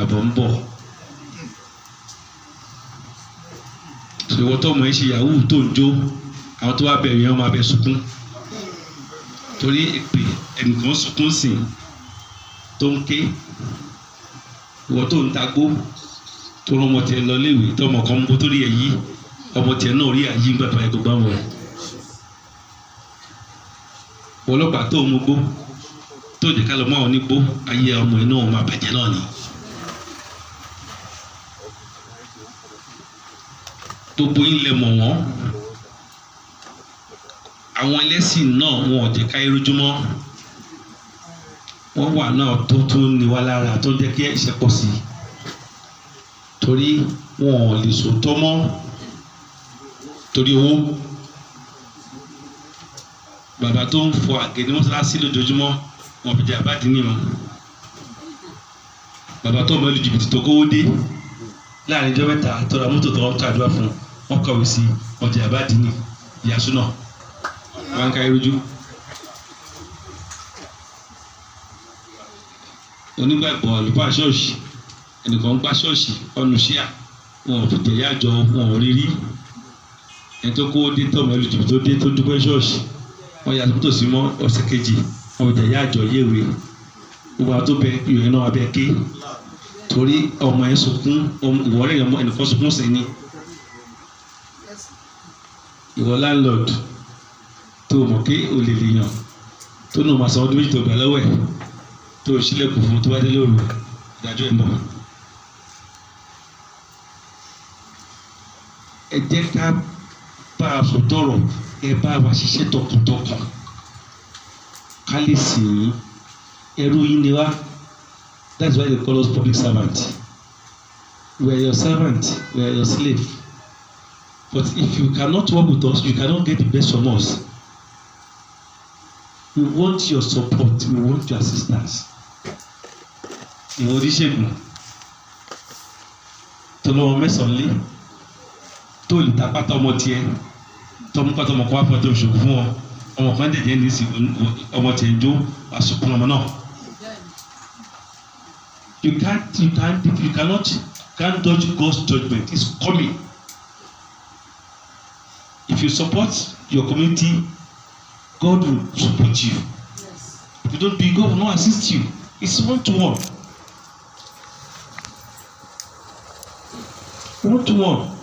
àbọ̀ ń bọ̀. Ìwọ tó mọ̀ ẹ́ ṣe yahoo tó ń jó àwọn tó wá bẹ̀rẹ̀ yẹn wọ́n máa bẹ sunkún torí èpè ẹnìkan sunkún sí tó ń ké. Ìwọ tó ń tagbó tó rán ọmọ tiẹ̀ lọ léèwé tó ọmọ kan ń bó tó rí ẹ̀ yí ọmọ tiẹ̀ náà rí àyí gbàgbà ẹ̀ gbogbo àwọn ẹ̀. Ọlọ́pàá tó ń mugbó tó jẹ́ ká lọ mọ́ àwọn onígbó ayé ọmọ ẹ̀ náà máa bàjẹ́ náà ni. Gbogbo yín lẹ mọ̀ wọ́n. Àwọn ẹlẹ́sìn náà wọn ò jẹ́ ká irújúmọ́. Wọ́n wà náà tó tún ní wá lára tó jẹ́ kí ẹ̀ṣẹ̀ pọ̀ sí i. Torí wọn ò lè sòótọ́ mọ́ torí owó. Bàbá tó ń fọ àgé ní mọ́sálásí lójoojúmọ́ wọn fi jẹ́ àbádìí nìyẹn. Bàbá tó mọ̀ lu jìbìtì tó kówó dé láàrin ọjọ́ mẹ́ta tó ra mọ́tò tó ń tàdúrà fún wọn kọ̀wé sí ọjà àbádìí ní ìyàsú náà wọn ká irújú. Onígbàgbọ́ àlùfáà ṣọ́ọ̀ṣì ẹnìkan ń gbá ṣọ́ọ̀ṣì ọ̀nù ṣíà wọn ò fi jẹ̀yà jọ wọn ò rí rí. Ẹni tó kówó dé tó mọ̀ lu jìbìtì tó dé tó dúpẹ́ ṣọ́ọ̀ṣì wọn yà mọ́tò sí mọ́ ọ̀sẹ̀ kejì wọn ò jẹ̀yà jọ yéwèé gbogbo àwọn tó bẹ ìròyìn náà abẹ́ ké torí ọmọ ẹ̀ sunkún ìwọ́rẹ́ ẹnìkan sunkún sí ni. Ìwọ landlord tó mọ̀ pé o lè lè yàn tó nù máa san ọdún méjì tó gbà lọ́wọ́ ẹ̀ tó o sílẹ̀kùn fún tó bá dé lóru ìdájọ́ ẹ̀ mọ̀. Ẹ jẹ́ ká bá a sọ tọrọ ẹ bá wa ṣiṣẹ́ tọkàntọkàn ká lè sìn yín ẹrú yín ni wá. That's why they call us public servant. We are your servant, we are your slave. But if you cannot work with us, you cannot get the best from us. We want your support, we want your assistance. Ìwọ oníṣègùn tó lọ́wọ́ mẹ́sàn-án lé tó lè ta pátá ọmọ tiẹ̀ tó mú pátá ọmọ kan wá fún ẹ tó ṣògùn fún ọ ọmọ kan dẹ̀dẹ̀ ní sí ọmọ tiẹ̀ ń jó àsopọ̀ ọmọ náà. You can't dodge God's judgment. It's coming. If you support your community, God will support you. Yes. If you don't do it, God will not assist you. It's 1-to-1. 1-to-1.